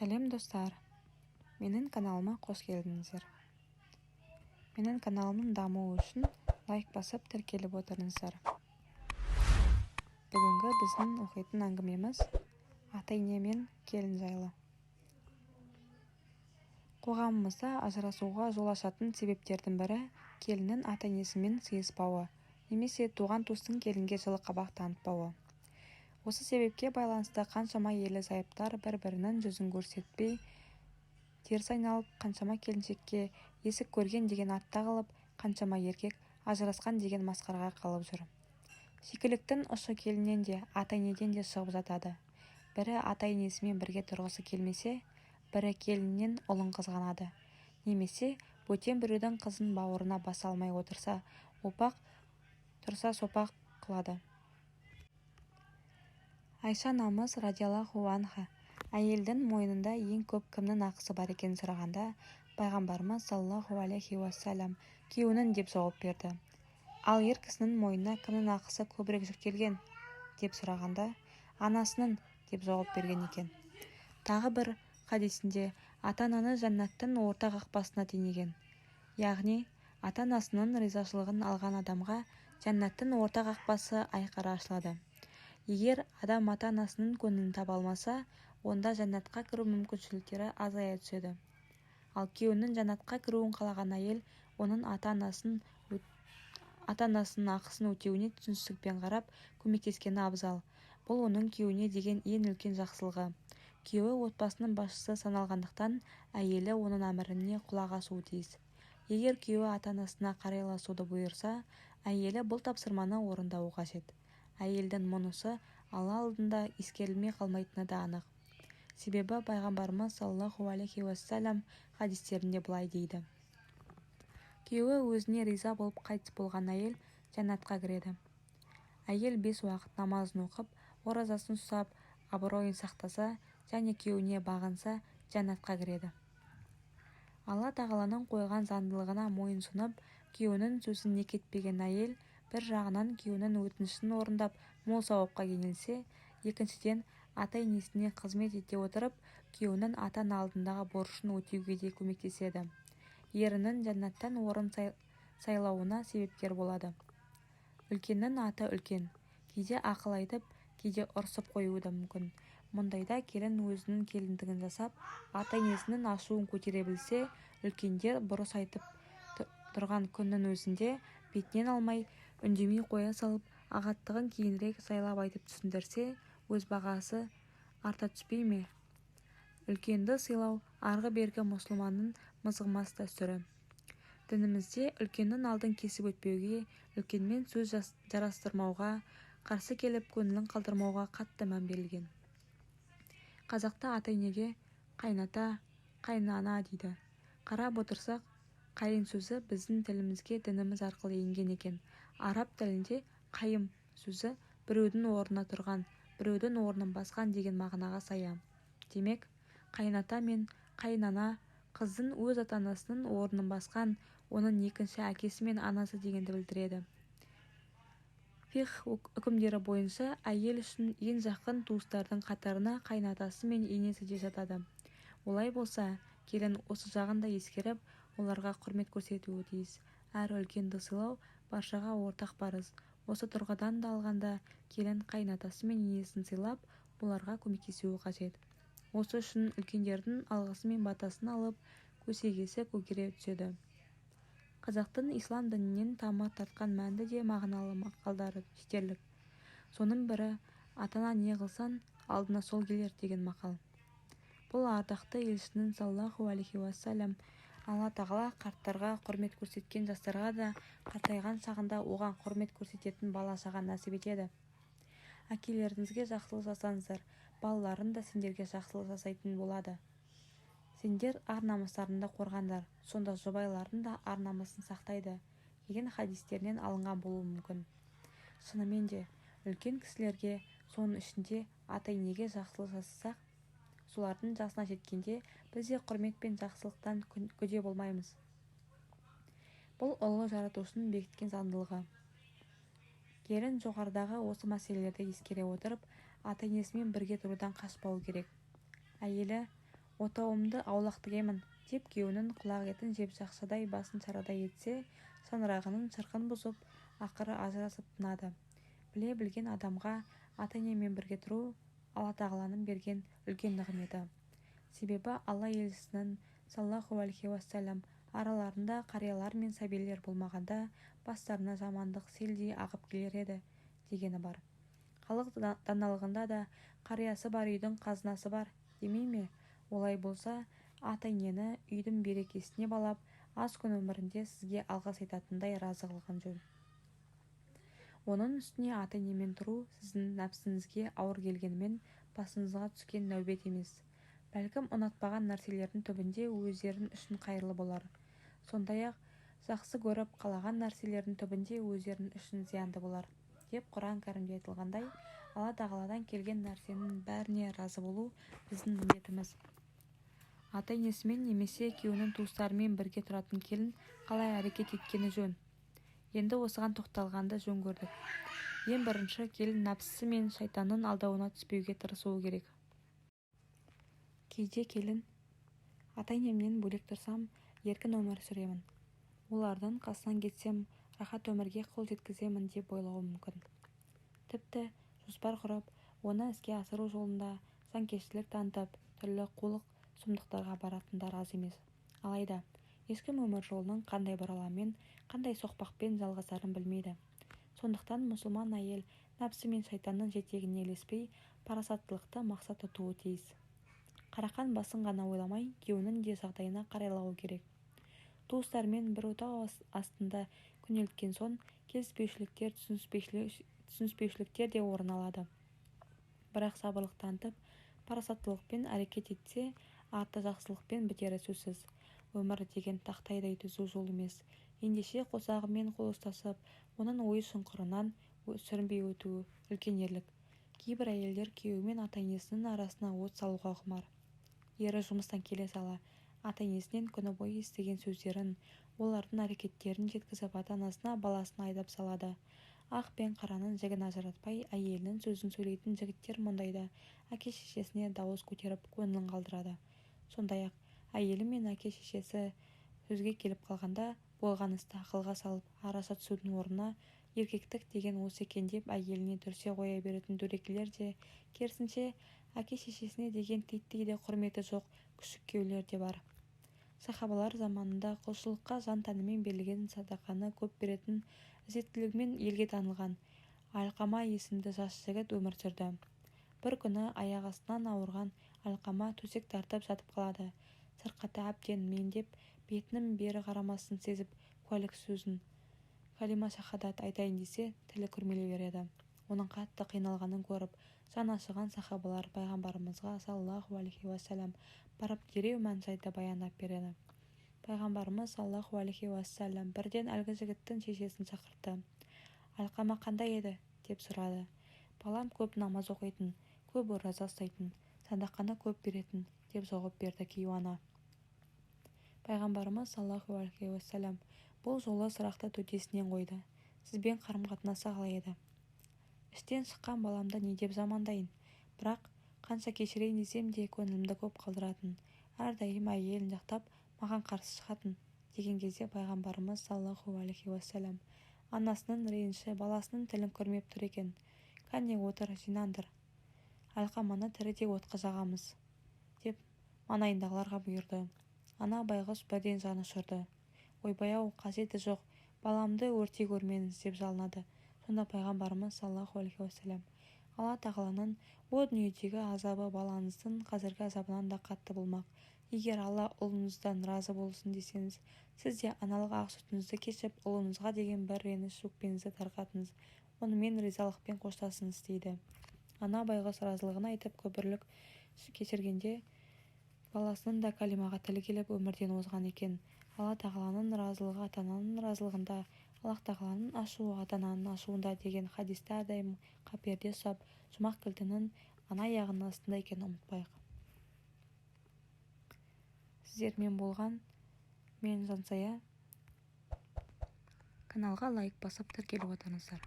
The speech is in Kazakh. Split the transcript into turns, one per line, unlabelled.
Сәлем достар, менің каналыма қош келдіңіздер. Менің каналымның дамуы үшін лайк басып тіркеліп отырыңыздар. Бүгінгі біздің оқитын әңгімеміз ата-ене мен келін жайлы. Қоғамымызда ажырасуға жол ашатын себептердің бірі келіннің ата-енесімен сыйыспауы, немесе туған-туыстың келінге жылы қабақ танытпауы. Осы себепке байланысты қаншама ерлі-зайыптар бір-бірінің жүзін көрсетпей теріс айналып, қаншама келіншекке есік көрген деген ат тағылып, қаншама еркек ажырасқан деген масқараға қалып жүр. Шикіліктің ұшы келіннен де, ата-енеден де шығып жатады. Бірі ата-енесімен бірге тұрғысы келмесе, бірі келіннен ұлын қызғанады. Немесе бөтен біреудің қызын бауырына баса алмай отырса, опақ тұрса сопақ қылады. Айша анамыз радиаллаху анха әйелдің мойнында ең көп кімнің ақысы бар екенін сұрағанда, пайғамбарымыз саллаллаху алейхи уассалям күйеуінің деп жауап берді. Ал ер кісінің мойнына кімнің ақысы көбірек жүктелген деп сұрағанда, анасының деп жауап берген екен. Тағы бір хадисінде ата-ананы жәннаттың орта қақпасына теңеген. Яғни ата-анасының ризашылығын алған адамға жәннаттың орта қақпасы айқара ашылады. Егер адам ата-анасының көңілін таба алмаса, онда жәннатқа кіру мүмкіншіліктері азая түседі. Ал күйеуінің жәннатқа кіруін қалаған әйел оның ата-анасының ақысын өтеуіне түсіністікпен қарап көмектескені абзал. Бұл оның күйеуіне деген ең үлкен жақсылығы. Күйеуі отбасының басшысы саналғандықтан, әйелі оның әміріне құлақ асуы тиіс. Егер күйеуі ата-анасына қарайласуды бұйырса, әйелі бұл тапсырманы орындауы қажет. Әйелдің мұнысы Алла алдында ескерілмей қалмайтыны да анық. Себебі пайғамбарымыз саллаллаху алейхи уассалям хадистерінде былай дейді: күйеуі өзіне риза болып қайтыс болған әйел жәннатқа кіреді. Әйел 5 уақыт намазын оқып, оразасын ұстап, абыройын сақтаса және күйеуіне бағынса, жәннатқа кіреді. Алла тағаланың қойған заңдылығына мойынсұнып, күйеуінің сөзін некетпеген әйел бір жағынан күйеуінің өтінішін орындап мол сауапқа кенелсе, екіншіден ата-енесіне қызмет ете отырып, күйеуінің ата-ана алдындағы борышын өтеуге де көмектеседі. Ерінің жәннаттан орын сайлауына себепкер болады. Үлкеннің аты үлкен. Кейде ақыл айтып, кейде ұрсып қоюы да мүмкін. Мұндайда келін өзінің келіндігін жасап, ата-енесінің ашуын көтере білсе, үлкендер бұрыс айтып тұрған күннің өзінде бетінен алмай, үндемей қоя салып, ағаттығын кейінірек сайлап айтып түсіндірсе, өз бағасы арта түспей ме? Үлкенді сыйлау арғы-бергі мұсылманның мызғымас дәстүрі. Дінімізде үлкеннің алдын кесіп өтпеуге, үлкенмен сөз жарастырмауға, қарсы келіп көңілін қалдырмауға қатты мән берілген. Қазақта ата-енеге қайната, қайнана дейді. Қарап отырсақ, қайын сөзі біздің тілімізге дініміз арқылы енген екен. Араб тілінде қайым сөзі біреудің орнына тұрған, біреудің орнын басқан деген мағынаға сая. Демек, қайната мен қайнана қыздың өз ата-анасының орнын басқан, оның екінші әкесі мен анасы дегенді білдіреді. Фиқх үкімдері бойынша әйел үшін ең жақын туыстардың қатарына қайнатасы мен енесі де жатады. Олай болса, келін осы жағын да ескеріп, оларға құрмет көрсетуі тиіс. Әр үлкенді сыйлау баршаға ортақ парыз. Осы тұрғыдан да алғанда, келін қайнатасы мен енесін сыйлап, оларға көмектесуі қажет. Осы үшін үлкендердің алғысы мен батасын алып, көсегесі көгере түседі. Қазақтың ислам дінінен тамыр тартқан мәнді де мағыналы мақалдары жетерлік. Соның бірі атана не қылсан, алдына сол келер деген мақал. Бұл ардақты елшінің саллаллаху алейхи уассалям Алла тағала қарттарға құрмет көрсеткен жастарға да қартайған шағында оған құрмет көрсететін бала-шаға нәсіп етеді. Әкелеріңізге жақсылық жасаңыздар, балаларын да сендерге жақсылық жасайтын болады. Сендер ар-намыстарыңды қорғаңдар, сонда жұбайларың да ар-намысын сақтайды деген хадистерінен алынған болуы мүмкін. Шынымен де, үлкен кісілерге, соның ішінде ата-енеге жақсылық жасасақ, солардың жасына жеткенде біз де құрмет пен жақсылықтан күде болмаймыз. Бұл ұлы жаратушының бекіткен заңдылығы. Келін жоғарыдағы осы мәселелерді ескере отырып, ата-енесімен бірге тұрудан қашпауы керек. Әйелі отауымды аулақ тігемін деп күйеуінің құлақ етін жеп жақшадай басын шарадай етсе, шаңырағының шырқын бұзып, ақыры ажырасып тынады. Біле білген адамға ата-енемен бірге тұру Алла тағаланың берген үлкен нығметі. Себебі Алла елшісінің саллаллаху алейхи уассалам араларында қариялар мен сәбилер болмағанда бастарына жамандық селдей ағып келер еді дегені бар. Халық даналығында да қариясы бар үйдің қазынасы бар демей ме? Олай болса, ата-енені үйдің берекесіне балап, аз күн өмірінде сізге алғыс айтатындай разы қылған жөн. Оның үстіне ата-енемен тұру сіздің нәпсіңізге ауыр келгенімен басыңызға түскен нәубет емес. Бәлкім ұнатпаған нәрселердің түбінде өздерің үшін қайырлы болар. Сондай-ақ жақсы көріп қалаған нәрселердің түбінде өздерің үшін зиянды болар. Деп Құран кәрімде айтылғандай, Алла тағаладан келген нәрсенің бәріне разы болу біздің міндетіміз. Ата-енесімен немесе күйеуінің туыстарымен бірге тұратын келін қалай әрекет еткені жөн. Енді осыған тоқталғанды жөн көрдік. Ең бірінші, келін нәпсісі мен шайтанның алдауына түспеуге тырысуы керек. Кейде келін, ата-енемнен бөлек тұрсам, еркін өмір сүремін. Олардың қасынан кетсем, рахат өмірге қол жеткіземін деп ойлауы мүмкін. Тіпті жоспар құрып, оны іске асыру жолында жанкештілік танытып, түрлі қулық сұмдықтарға баратындар аз емес. Алайда, ешкім өмір жолының қандай бұраламен, қандай соқпақпен жалғасарын білмейді. Сондықтан мұсылман әйел нәпсі мен шайтанның жетегіне ілеспей, парасаттылықты мақсат тұтуы тиіс. Қарақан басын ғана ойламай, күйеуінің де жағдайына қарайлауы керек. Туыстармен бір отау астында күнелткен соң, келіспеушіліктер, түсініспеушіліктер де орын алады. Бірақ сабырлық танытып, парасаттылықпен әрекет етсе, арты жақсылықпен бітері сөзсіз. Өмір деген тақтайдай түзу жол емес. Ендеше қосағымен қол ұстасып, оның ой шұңқырынан сүрінбей өтуі үлкен ерлік. Кейбір әйелдер күйеуі ата-енесінің арасына от салуға құмар. Ері жұмыстан келе сала, ата-енесінен күні бойы естіген сөздерін, олардың әрекеттерін жеткізіп ата-анасына баласын айдап салады. Ақ пен қараның жігін ажыратпай, әйелінің сөзін сөйлейтін жігіттер мұндайда әке-шешесіне дауыс көтеріп көңілін қалдырады. Сондай-ақ, әйелі мен әке-шешесі сөзге келіп қалғанда, болған істі ақылға салып, араша түсудің орнына еркектік деген осы екен деп әйеліне дүрсе қоя беретін дөрекілер де, керісінше, әке-шешесіне деген титтей де құрметі жоқ күшік күйеулер де бар. Сахабалар заманында құлшылыққа жан-тәнімен берілген садақаны көп беретін, ізеттілігімен елге танылған Алқама есімді жас жігіт өмір сүрді. Бір күні аяқ астынан ауырған Алқама төсек тартып жатып қалады. Сырқаты әбден меңдеп, бетінің бері қарамасын сезіп, куәлік сөзін, калима шахадат айтайын десе, тілі күрмеле береді. Оның қатты қиналғанын көріп, жан ашыған сахабалар пайғамбарымызға саллаллаху алейхи уассалам барып дереу мән-жайды баяндап береді. Пайғамбарымыз саллаллаху алейхи уассалам бірден әлгі жігіттің шешесін шақыртты. Алқама қандай еді? Деп сұрады. Балам көп намаз оқитын, көп ораза ұстайтын, садақаны көп беретін, деп жауап берді кейуана. Пайғамбарымыз саллаллаху алейхи уассалам бұл жолы сұрақты төтесінен қойды. Сізбен қарым-қатынасы қалай еді? Іштен шыққан баламды не деп жамандайын? Бірақ қанша кешірейін десем де көңілімді көп қалдыратын, әрдайым әйелін жақтап маған қарсы шығатын деген кезде пайғамбарымыз саллаллаху алейхи уассалам анасының реніші баласының тілін көрмеп тұр екен. Кәне отыр, жинандыр. Алқаманы тірідей отқа жағамыз, деп маңайындағыларға бұйырды. Ана байғұс бірден жаны ұшырды. Ойбай-ау, қажеті жоқ, баламды өртей көрмеңіз деп жалынады. Сонда пайғамбарымыз саллаллаху алейхи уассалам Алла тағаланың о дүниедегі азабы балаңыздың қазіргі азабынан да қатты болмақ. Егер Алла ұлыңыздан разы болсын десеңіз, сіз де аналық ақ сүтіңізді кешіп, ұлыңызға деген бір реніш өкпеңізді тарқатыңыз, онымен ризалықпен қоштасыңыз дейді. Ана байғұс разылығын айтып күбірлік кешіргенде баласының да калимаға тілі келіп өмірден озған екен. Алла тағаланың разылығы ата-ананың разылығында, Аллах тағаланың ашуы ата-ананың ашуында деген хадисті әрдайым қаперде ұстап, жұмақ кілтінің ана аяғының астында екенін ұмытпайық. Сіздермен болған мен Жансая. Каналға лайк басып тіркеліп отырыңыздар.